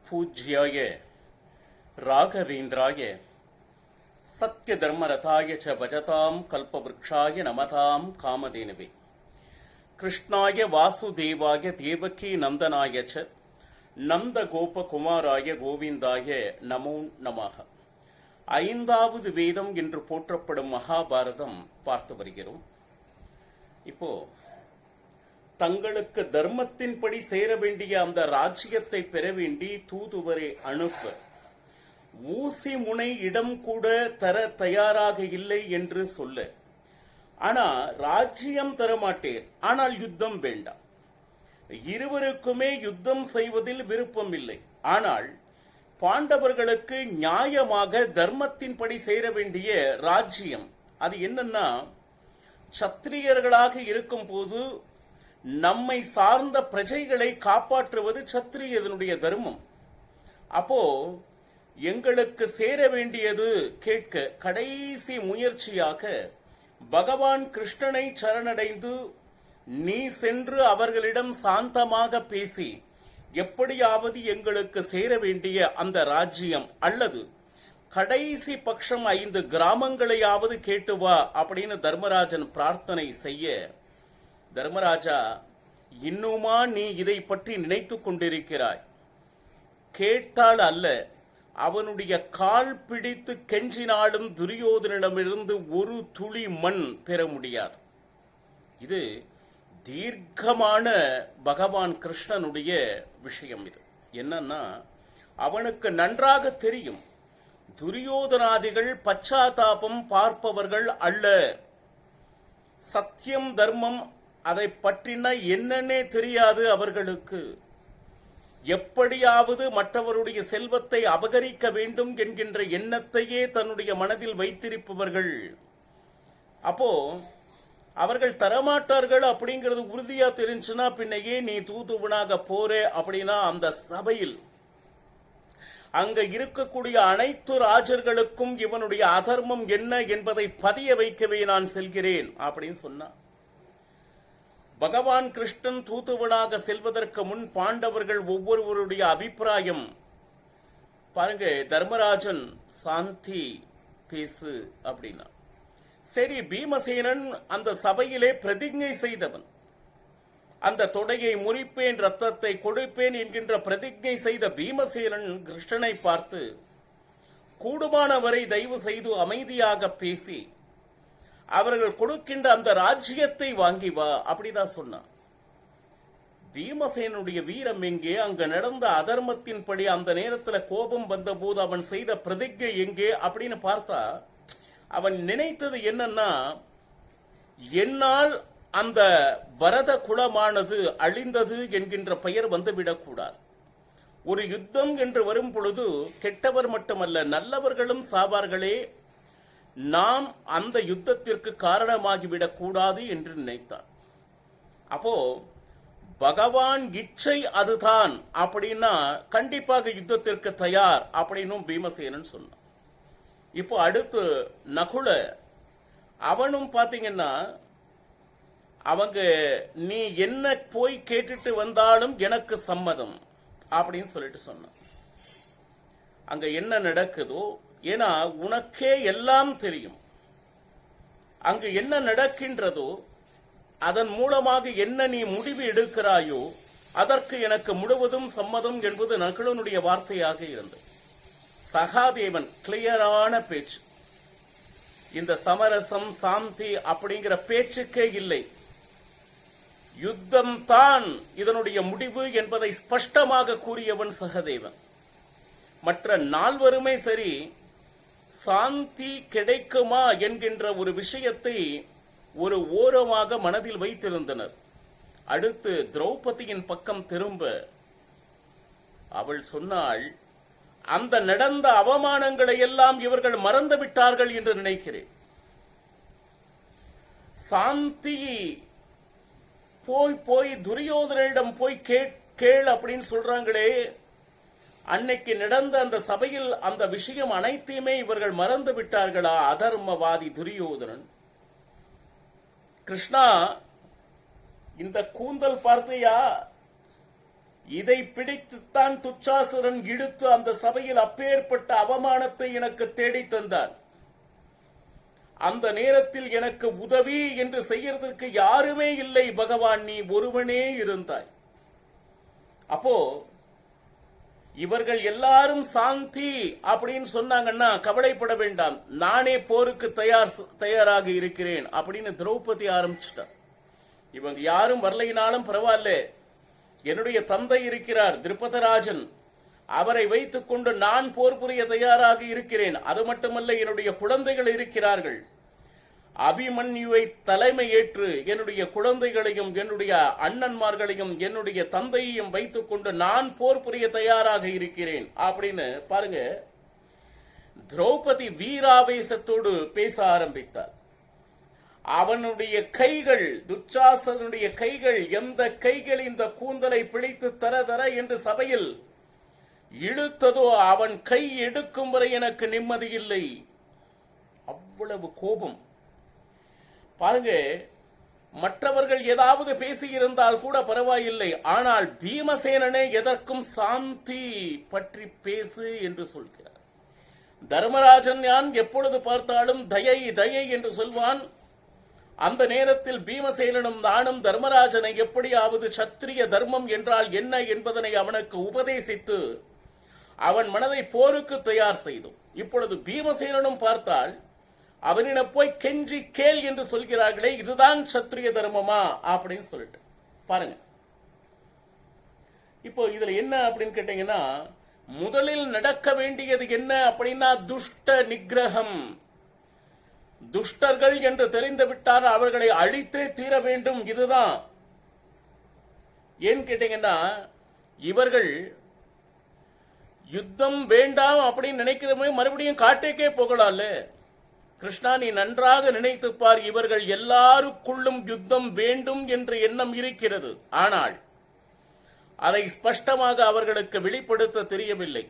पूज्याय राघवेन्द्राय सत्यधर्मरथाय च भजतां कल्पवृक्षाय नमतां कामधेनवे कृष्णाय वासुदेवाय देवकी नंदनाय च நந்தகோபகுமாராய கோவிந்தாய நமோ நமः. ஐந்தாவது வேதம் என்று போற்றப்படும் மகாபாரதம் பார்த்து வருகிறோம். இப்போ தங்களுக்கு தர்மத்தின்படி சேர வேண்டிய அந்த ராஜ்யத்தை பெற வேண்டி தூதுவரை அனுப்ப ஊசி முனை இடம் கூட தர தயாராக இல்லை என்று சொல்ல, ஆனா ராஜ்யம் தரமாட்டேன், ஆனால் யுத்தம் வேண்டாம். இருவருக்குமே யுத்தம் செய்வதில் விருப்பம் இல்லை. ஆனால் பாண்டவர்களுக்கு நியாயமாக தர்மத்தின்படி சேர வேண்டிய ராஜ்யம் அது என்னன்னா, சத்திரியர்களாக இருக்கும் போது நம்மை சார்ந்த பிரஜைகளை காப்பாற்றுவது சத்திரியனுடைய தர்மம். அப்போ எங்களுக்கு சேர வேண்டியது கேட்க கடைசி முயற்சியாக பகவான் கிருஷ்ணனை சரணடைந்து நீ சென்று அவர்களிடம் சாந்தமாக பேசி எப்படியாவது எங்களுக்கு சேர வேண்டிய அந்த ராஜ்யம் அல்லது கடைசி பட்சம் 5 கிராமங்களையாவது கேட்டு வா அப்படின்னு தர்மராஜன் பிரார்த்தனை செய்ய, தர்மராஜா இன்னுமா நீ இதை பற்றி நினைத்துக் கொண்டிருக்கிறாய்? கேட்டால் அல்ல, அவனுடைய கால் பிடித்து கெஞ்சினாலும் துரியோதனிடமிருந்து ஒரு துளி மண் பெற முடியாது. இது தீர்க்கமான பகவான் கிருஷ்ணனுடைய விஷயம். இது என்னன்னா, அவனுக்கு நன்றாக தெரியும் துரியோதனாதிகள் பச்சாதாபம் பார்ப்பவர்கள் அல்ல. சத்தியம் தர்மம் அதை பற்றின என்னன்னே தெரியாது அவர்களுக்கு. எப்படியாவது மற்றவருடைய செல்வத்தை அபகரிக்க வேண்டும் என்கின்ற எண்ணத்தையே தன்னுடைய மனதில் வைத்திருப்பவர்கள். அப்போ அவர்கள் தரமாட்டார்கள் அப்படிங்கிறது உறுதியா தெரிஞ்சுன்னா பின்னையே நீ தூதுவனாக போறே அப்படின்னா அந்த சபையில் அங்க இருக்கக்கூடிய அனைத்து ராஜர்களுக்கும் இவனுடைய அதர்மம் என்ன என்பதை பதிய வைக்கவே நான் செல்கிறேன் அப்படின்னு சொன்னான். பகவான் கிருஷ்ணன் தூதுவனாக செல்வதற்கு முன் பாண்டவர்கள் ஒவ்வொருவருடைய அபிப்பிராயம் பாருங்க. தர்மராஜன் சாந்தி பேசு அப்படின்னா சரி. பீமசேனன் அந்த சபையிலே பிரதிஜை செய்தவன். அந்த தொடையை முறிப்பேன், ரத்தத்தை கொடுப்பேன் என்கின்ற பிரதிஜை செய்த பீமசேனன் கிருஷ்ணனை பார்த்து கூடுமானவரை தயவு செய்து அமைதியாக பேசி அவர்கள் கொடுக்கின்ற அந்த ராஜ்யத்தை வாங்கி வா அப்படிதான் சொன்னான். பீமசேனுடைய வீரம் எங்கே? அங்க நடந்த அதர்மத்தின்படி அந்த நேரத்தில் கோபம் வந்த போது அவன் செய்த பிரதிஜை எங்கே அப்படின்னு பார்த்தா, அவன் நினைத்தது என்னன்னா, என்னால் அந்த பரத குலமானது அழிந்தது என்கின்ற பெயர் வந்துவிடக்கூடாது. ஒரு யுத்தம் என்று வரும் பொழுது கெட்டவர் மட்டுமல்ல நல்லவர்களும் சாவார்களே, நாம் அந்த யுத்தத்திற்கு காரணமாகிவிடக் கூடாது என்று நினைத்தான். அப்போ பகவான் இச்சை அதுதான் அப்படின்னா கண்டிப்பாக யுத்தத்திற்கு தயார் அப்படின்னு பீமசேனன் சொன்னான். இப்போ அடுத்து நகுல, அவனும் பாத்தீங்கன்னா அவங்க நீ என்ன போய் கேட்டுட்டு வந்தாலும் எனக்கு சம்மதம் அப்படின்னு சொல்லிட்டு சொன்னான். அங்க என்ன நடக்குதோ, ஏன்னா உனக்கே எல்லாம் தெரியும், அங்கு என்ன நடக்கின்றதோ அதன் மூலமாக என்ன நீ முடிவு எடுக்கிறாயோ அதற்கு எனக்கு முழுவதும் சம்மதம் என்பது நகுலனுடைய வார்த்தையாக இருந்தது. சகாதேவன் கிளியரான பேச்சு. இந்த சமரசம் சாந்தி அப்படிங்கிற பேச்சுக்கே இல்லை. யுத்தம் தான் இதனுடைய முடிவு என்பதை ஸ்பஷ்டமாக கூறியவன் சகதேவன். மற்ற 4வருமே சரி, சாந்தி கிடைக்குமா என்கின்ற ஒரு விஷயத்தை ஒரு ஓரமாக மனதில் வைத்திருந்தனர். அடுத்து திரௌபதியின் பக்கம் திரும்ப அவள் சொன்னாள், அந்த நடந்த அவமானங்களை எல்லாம் இவர்கள் மறந்து விட்டார்கள் என்று நினைக்கிறேன். சாந்தி போய் துரியோதனிடம் போய் கேள் அப்படின்னு சொல்றாங்களே, அன்னைக்கு நடந்த அந்த சபையில் அந்த விஷயம் அனைத்தையுமே இவர்கள் மறந்து விட்டார்களா? அதர்மவாதி துரியோதனன். கிருஷ்ணா, இந்த கூந்தல் பார்த்தையா? இதை பிடித்துத்தான் துச்சாசுரன் இழுத்து அந்த சபையில் அப்பேற்பட்ட அவமானத்தை எனக்கு தேடி தந்தார். அந்த நேரத்தில் எனக்கு உதவி என்று செய்யறதற்கு யாருமே இல்லை பகவான், நீ ஒருவனே இருந்தாய். அப்போ இவர்கள் எல்லாரும் சாந்தி அப்படின்னு சொன்னாங்கன்னா கவலைப்பட வேண்டாம், நானே போருக்கு தயாராக இருக்கிறேன் அப்படின்னு திரௌபதி ஆரம்பிச்சுட்டார். இவங்க யாரும் வரலைனாலும் பரவாயில்ல, என்னுடைய தந்தை இருக்கிறார் திருப்பதராஜன், அவரை வைத்துக் கொண்டு நான் போர் புரிய தயாராக இருக்கிறேன். அது மட்டுமல்ல, என்னுடைய குழந்தைகள் இருக்கிறார்கள். அபிமன்யுவை தலைமை ஏற்று என்னுடைய குழந்தைகளையும் என்னுடைய அண்ணன்மார்களையும் என்னுடைய தந்தையையும் வைத்துக் கொண்டு நான் போர் புரிய தயாராக இருக்கிறேன் அப்படின்னு பாருங்க. திரௌபதி வீராவேசத்தோடு பேச ஆரம்பித்தார். அவனுடைய கைகள், துச்சாசனுடைய கைகள், எந்த கைகள் இந்த கூந்தலை பிடித்து தர தர என்று சபையில் இழுத்ததோ அவன் கை எடுக்கும் வரை எனக்கு நிம்மதி இல்லை. அவ்வளவு கோபம் பாருங்க. மற்றவர்கள் ஏதாவது பேசியிருந்தால் கூட பரவாயில்லை, ஆனால் பீமசேனனே எதற்கும் சாந்தி பற்றி பேசு என்று சொல்கிறார். தர்மராஜன் யான் எப்பொழுது பார்த்தாலும் தயை தயை என்று சொல்வான். அந்த நேரத்தில் பீமசேனனும் நானும் தர்மராஜனை எப்படியாவது சத்திரிய தர்மம் என்றால் என்ன என்பதனை அவனுக்கு உபதேசித்து அவன் மனதை போருக்கு தயார் செய்தோம். இப்பொழுது பீமசேனனும் பார்த்தால் அவனிடம் போய் கெஞ்சி கேள் என்று சொல்கிறார்களே, இதுதான் சத்திரிய தர்மமா அப்படின்னு சொல்லிட்டு பாருங்க. இப்போ இதுல என்ன அப்படின்னு கேட்டீங்கன்னா, முதலில் நடக்க வேண்டியது என்ன அப்படின்னா துஷ்ட நிகிரகம். துஷ்டர்கள் என்று தெரிந்து விட்டால் அவர்களை அழித்தே தீர வேண்டும். இதுதான் ஏன் கேட்டீங்கன்னா, இவர்கள் யுத்தம் வேண்டாம் அப்படின்னு நினைக்கிறவங்க மறுபடியும் காட்டுக்கே போகலாம்ல. கிருஷ்ணா, நீ நன்றாக நினைத்துப்பார், இவர்கள் எல்லாருக்குள்ளும் யுத்தம் வேண்டும் என்ற எண்ணம் இருக்கிறது. ஆனால் அதை ஸ்பஷ்டமாக அவர்களுக்கு வெளிப்படுத்த தெரியவில்லை.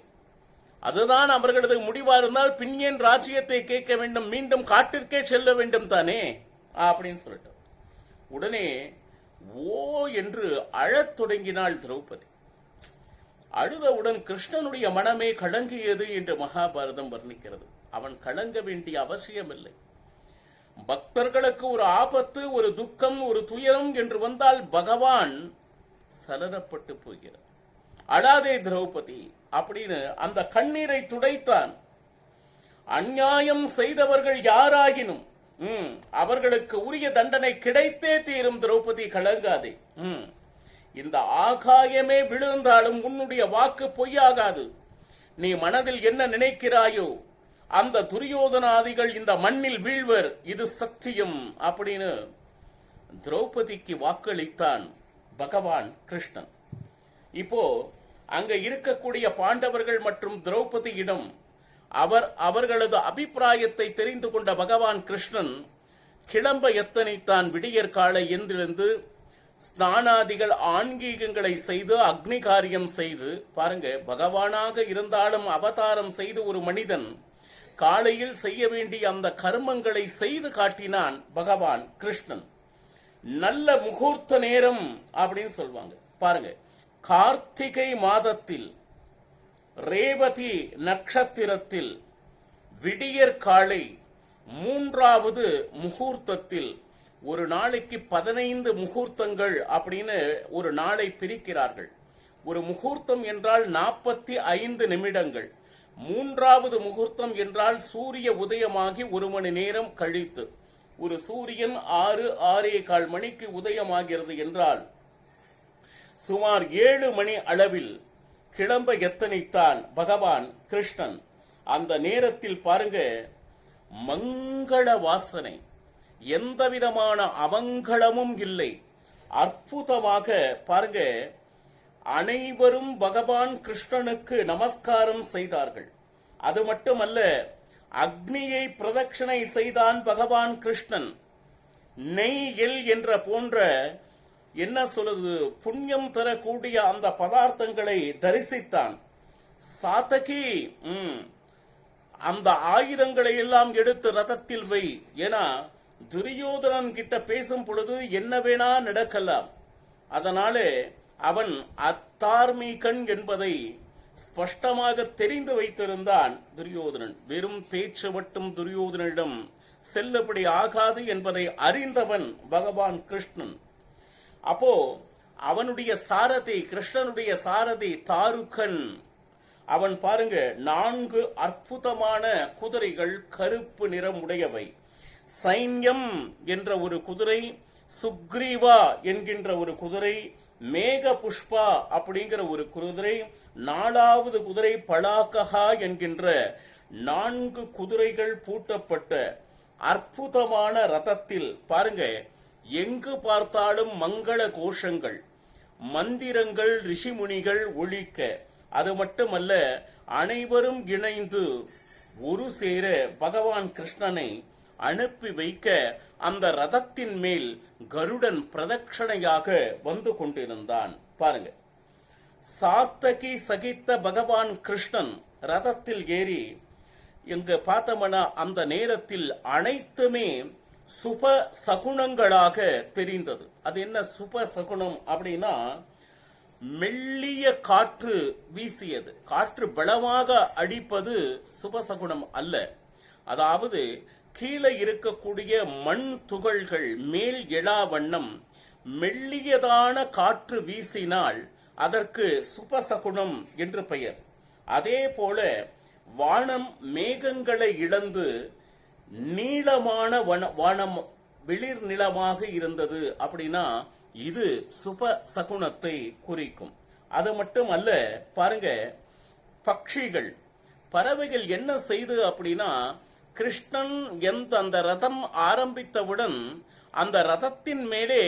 அதுதான் அவர்களது முடிவா இருந்தால் பின்யேன் ராஜ்யத்தை கேட்க வேண்டும், மீண்டும் காட்டிற்கே செல்ல வேண்டும் தானே அப்படின்னு சொல்லிட்டு உடனே ஓ என்று அழத் தொடங்கினாள் திரௌபதி. அழுதவுடன் கிருஷ்ணனுடைய மனமே கலங்கியது என்று மகாபாரதம் வர்ணிக்கிறது. அவன் கலங்க வேண்டிய அவசியமில்லை. பக்தர்களுக்கு ஒரு ஆபத்து, ஒரு துக்கம், ஒரு துயரம் என்று வந்தால் பகவான் சலனப்பட்டு போகிறார். அழாதே திரௌபதி அப்படின்னு அந்த கண்ணீரை துடைத்தான். அநியாயம் செய்தவர்கள் யாராகினும் அவர்களுக்கு உரிய தண்டனை கிடைத்தே தீரும். திரௌபதி, கலங்காதே. இந்த ஆகாயமே விழுந்தாலும் உன்னுடைய வாக்கு பொய்யாகாது. நீ மனதில் என்ன நினைக்கிறாயோ அந்த துரியோதனாதிகள் இந்த மண்ணில் வீழ்வர், இது சத்தியம் அப்படின்னு திரௌபதிக்கு வாக்களித்தான் பகவான் கிருஷ்ணன். இப்போ அங்க இருக்கக்கூடிய பாண்டவர்கள் மற்றும் திரௌபதியிடம் அவர்களது அபிப்பிராயத்தை தெரிந்து கொண்ட பகவான் கிருஷ்ணன் கிளம்ப எத்தனைத்தான். விடியற் காலை என்றிருந்து ஸ்நானாதிகள் ஆன்மீகங்களை செய்து அக்னி காரியம் செய்து பாருங்க. பகவானாக இருந்தாலும் அவதாரம் செய்து ஒரு மனிதன் காலையில் செய்ய வேண்டிய அந்த கர்மங்களை செய்து காட்டினான் பகவான் கிருஷ்ணன். நல்ல முகூர்த்த நேரம் அப்படின்னு சொல்வாங்க பாருங்க. கார்த்திகை மாதத்தில் ரேவதி நட்சத்திரத்தில் விடியற் காலை 3வது முகூர்த்தத்தில், ஒரு நாளைக்கு 15 முகூர்த்தங்கள் அப்படின்னு ஒரு நாளை பிரிக்கிறார்கள். ஒரு முகூர்த்தம் என்றால் 45 நிமிடங்கள். 3வது முகூர்த்தம் என்றால் சூரிய உதயமாகி 1 மணி நேரம் கழித்து, ஒரு சூரியன் 6-6:15 மணிக்கு உதயமாகிறது என்றால் சுமார் 7 மணி அளவில் கிளம்ப எத்தனைத்தான் பகவான் கிருஷ்ணன். அந்த நேரத்தில் பாருங்க, மங்கள வாசனை, எந்தவிதமான அமங்கலமும் இல்லை. அற்புதமாக பாருங்க, அனைவரும் பகவான் கிருஷ்ணனுக்கு நமஸ்காரம் செய்தார்கள். அது மட்டுமல்ல, அக்னியை பிரதட்சணை செய்தான் பகவான் கிருஷ்ணன். நெய் எல் என்ற போன்ற என்ன சொல்லுது, புண்ணியம் தரக்கூடிய அந்த பதார்த்தங்களை தரிசித்தான். சாத்தகி அந்த ஆயுதங்களை எல்லாம் எடுத்து ரதத்தில் வை. ஏன்னா துரியோதனன் கிட்ட பேசும் பொழுது என்ன வேணா நடக்கலாம். அதனால அவன் அத்தார்மீகன் என்பதை ஸ்பஷ்டமாக தெரிந்து வைத்திருந்தான் துரியோதனன். வெறும் பேச்சு மட்டும் துரியோதனிடம் செல்லுபடி ஆகாது என்பதை அறிந்தவன் பகவான் கிருஷ்ணன். அப்போ அவனுடைய சாரதி, கிருஷ்ணனுடைய சாரதி தாருகன், அவன் பாருங்க 4 அற்புதமான குதிரைகள், கருப்பு நிறம் உடையவை. சைன்யம் என்ற ஒரு குதிரை, சுக்ரீவா என்கின்ற ஒரு குதிரை, மேக புஷ்பா அப்படிங்கிற ஒரு குதிரை, 4வது குதிரை பலாக்கஹா என்கின்ற 4 குதிரைகள் பூட்டப்பட்ட அற்புதமான ரதத்தில் பாருங்க, எங்கு பார்த்தாலும் மங்கள கோஷங்கள், மந்திரங்கள், ரிஷிமுனிகள் ஒழிக்க, அது மட்டுமல்ல அனைவரும் இணைந்து ஒரு சேர பகவான் கிருஷ்ணனை அனுப்பி வைக்க அந்த ரதத்தின் மேல் கருடன் பிரதட்சணையாக வந்து கொண்டிருந்தான். பாருங்க, சாத்தகி சகித்த பகவான் கிருஷ்ணன் ரதத்தில் ஏறி எங்க பார்த்தோம்னா அந்த நேரத்தில் அனைத்துமே சுப சகுனங்களாக தெரிந்தது. அது என்ன சுப சகுனம் அப்படின்னா, மெல்லிய காற்று வீசியது. காற்று பலமாக அடிப்பது சுபசகுனம் அல்ல. அதாவது கீழே இருக்கக்கூடிய மண் துகள்கள் மேல் எழா வண்ணம் மெல்லியதான காற்று வீசினால் அதற்கு சுபசகுனம் என்று பெயர். அதே போல வானம் மேகங்களை இழந்து நீளமான வானம் வெளிர் நிலமாக இருந்தது அப்படின்னா இது சுப சகுனத்தை குறிக்கும். அது மட்டும் அல்ல, பாருங்க, பட்சிகள், பறவைகள் என்ன செய்து அப்படின்னா, கிருஷ்ணன் அந்த ரதம் ஆரம்பித்தவுடன் அந்த ரதத்தின் மேலே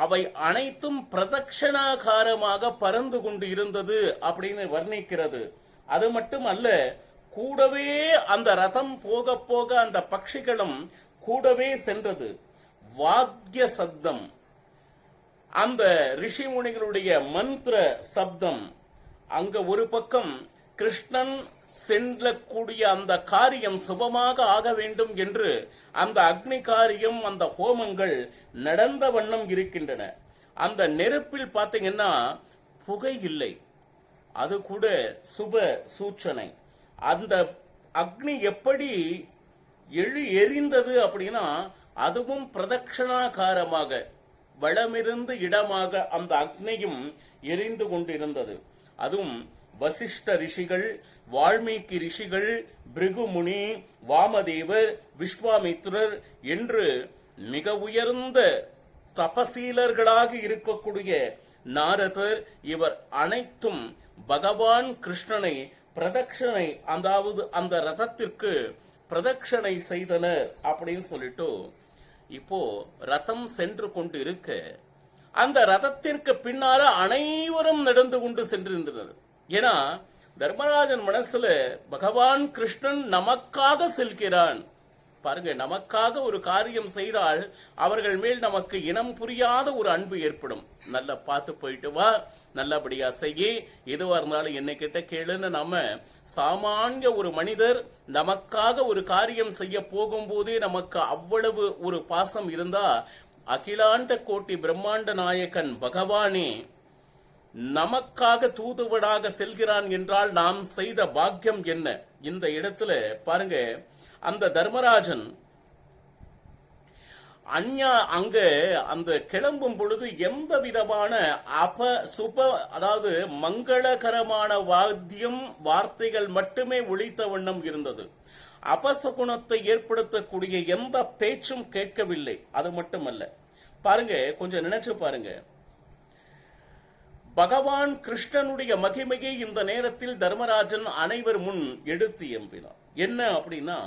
அவை அனைத்தும் பிரதட்சணாகாரமாக பறந்து கொண்டு இருந்தது அப்படின்னு வர்ணிக்கிறது. அது மட்டும் அல்ல, கூடவே அந்த ரதம் போக போக அந்த பட்சிகளும் கூடவே சென்றது. வாத்திய சப்தம், அந்த ரிஷிமுனிகளுடைய மந்திர சப்தம், அங்க ஒரு பக்கம் கிருஷ்ணன் செல்லக்கூடிய அந்த காரியம் சுபமாக ஆக வேண்டும் என்று அந்த அக்னி காரியம், அந்த ஹோமங்கள் நடந்த வண்ணம் இருக்கின்றன. அந்த நெருப்பில் பாத்தீங்கன்னா புகை இல்லை, அது கூட சுப சூச்சனை. அந்த அக்னி எப்படி எரிந்தது அப்படின்னா, அதுவும் பிரதட்சணாகாரமாக வளமிருந்து இடமாக அந்த அக்னியும் எரிந்து கொண்டிருந்தது. அதுவும் வசிஷ்ட ரிஷிகள், வால்மீகி ரிஷிகள், பிருகுமுனி, வாமதேவர், விஸ்வாமித்ரர் என்று மிக உயர்ந்த தபசீலர்களாக இருக்கக்கூடிய நாரதர், இவர் அனைத்தும் பகவான் கிருஷ்ணனை பிரதட்சணை, அதாவது அந்த ரதத்திற்கு பிரதட்சணை செய்தனர் அப்படின்னு சொல்லிட்டு, இப்போ ரதம் சென்று கொண்டு இருக்க அந்த ரதத்திற்கு பின்னால அனைவரும் நடந்து கொண்டு சென்றிருந்தனர். ஏன்னா தர்மராஜன் மனசுல பகவான் கிருஷ்ணன் நமக்காக செல்கிறான். பாருங்க, நமக்காக ஒரு காரியம் செய்தால் அவர்கள் மேல் நமக்கு இனம் புரியாத ஒரு அன்பு ஏற்படும். நல்லா பார்த்து போயிட்டு வா, நல்லபடியா செய்ய, எதுவா இருந்தாலும் என்னை கிட்ட கேளுன்னு நம்ம சாமானிய ஒரு மனிதர் நமக்காக ஒரு காரியம் செய்ய போகும்போதே நமக்கு அவ்வளவு ஒரு பாசம் இருந்தா, அகிலாண்ட கோட்டி பிரம்மாண்ட நாயகன் பகவானே நமக்காக தூதுவனாக செல்கிறான் என்றால் நாம் செய்த பாக்கியம் என்ன. இந்த இடத்துல பாருங்க, அந்த தர்மராஜன் அங்க அந்த கிளம்பும் பொழுது எந்த விதமான அதாவது மங்களகரமான வாத்தியம், வார்த்தைகள் மட்டுமே ஒலித்த வண்ணம் இருந்தது. அபசகுணத்தை ஏற்படுத்தக்கூடிய எந்த பேச்சும் கேட்கவில்லை. அது மட்டுமல்ல, பாருங்க, கொஞ்சம் நினைச்சு பாருங்க, பகவான் கிருஷ்ணனுடைய மகிமையை இந்த நேரத்தில் தர்மராஜன் அனைவர் முன் எடுத்து எம்பினார். என்ன அப்படின்னா,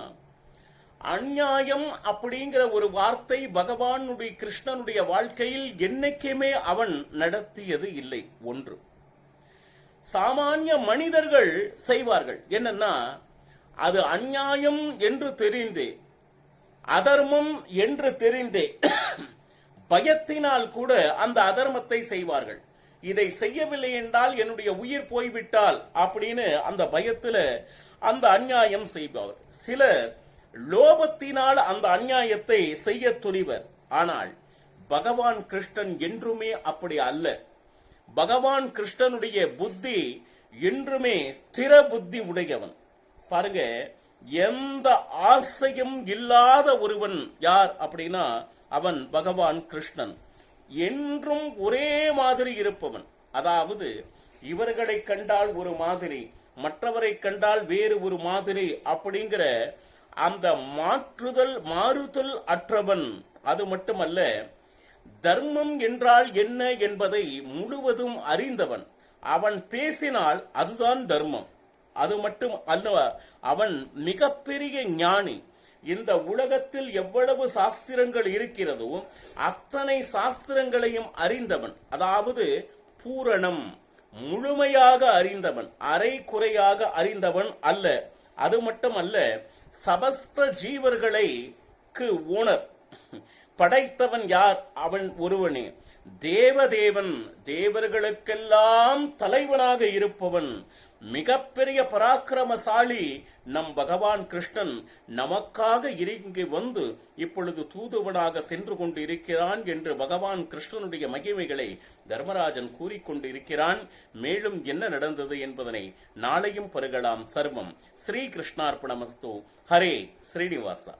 அநியாயம் அப்படிங்கிற ஒரு வார்த்தை பகவானுடைய கிருஷ்ணனுடைய வாழ்க்கையில் என்னைக்குமே அவன் நடத்தியது இல்லை. ஒன்று, சாமானிய மனிதர்கள் செய்வார்கள். என்னன்னா, அது அநியாயம் என்று தெரிந்தே, அதர்மம் என்று தெரிந்தே பயத்தினால் கூட அந்த அதர்மத்தை செய்வார்கள். இதை செய்யவில்லை என்றால் என்னுடைய உயிர் போய்விட்டால் அப்படின்னு அந்த பயத்துல அந்த அநியாயம் செய்பவர். சிலர் லோபத்தினால் அந்த அநியாயத்தை செய்ய துணிவர். ஆனால் பகவான் கிருஷ்ணன் என்றுமே அப்படி அல்ல. பகவான் கிருஷ்ணனுடைய புத்தி என்றுமே ஸ்திர புத்தி உடையவன். பாருங்க, எந்த ஆசையும் இல்லாத ஒருவன் யார் அப்படின்னா அவன் பகவான் கிருஷ்ணன். என்றும் ஒரே மாதிரி இருப்பவன். அதாவது இவர்களை கண்டால் ஒரு மாதிரி, மற்றவரை கண்டால் வேறு ஒரு மாதிரி அப்படிங்கிற அந்த மாறுதல் அற்றவன். அது மட்டுமல்ல, தர்மம் என்றால் என்ன என்பதை முழுவதும் அறிந்தவன். அவன் பேசினால் அதுதான் தர்மம். அது மட்டும் அல்ல, அவன் மிகப்பெரிய ஞானி. இந்த உலகத்தில் எவ்வளவு சாஸ்திரங்கள் இருக்கிறதோ அத்தனை சாஸ்திரங்களையும் அறிந்தவன். அதாவது பூரணம், முழுமையாக அறிந்தவன், அரை குறையாக அறிந்தவன் அல்ல. அது மட்டுமல்ல, சமஸ்த ஜீவர்களுக்கு ஓனர், படைத்தவன் யார்? அவன் ஒருவனே. தேவதேவன், தேவர்களுக்கெல்லாம் தலைவனாக இருப்பவன், மிகப்பெரிய பராக்கிரமசாலி நம் பகவான் கிருஷ்ணன் நமக்காக இறங்கி வந்து இப்பொழுது தூதுவனாக சென்று கொண்டு இருக்கிறான் என்று பகவான் கிருஷ்ணனுடைய மகிமைகளை தர்மராஜன் கூறிக்கொண்டு இருக்கிறான். மேலும் என்ன நடந்தது என்பதனை நாளையும் பருகலாம். சர்வம் ஸ்ரீ கிருஷ்ணார்ப்பணமஸ்து. ஹரே ஸ்ரீனிவாசா.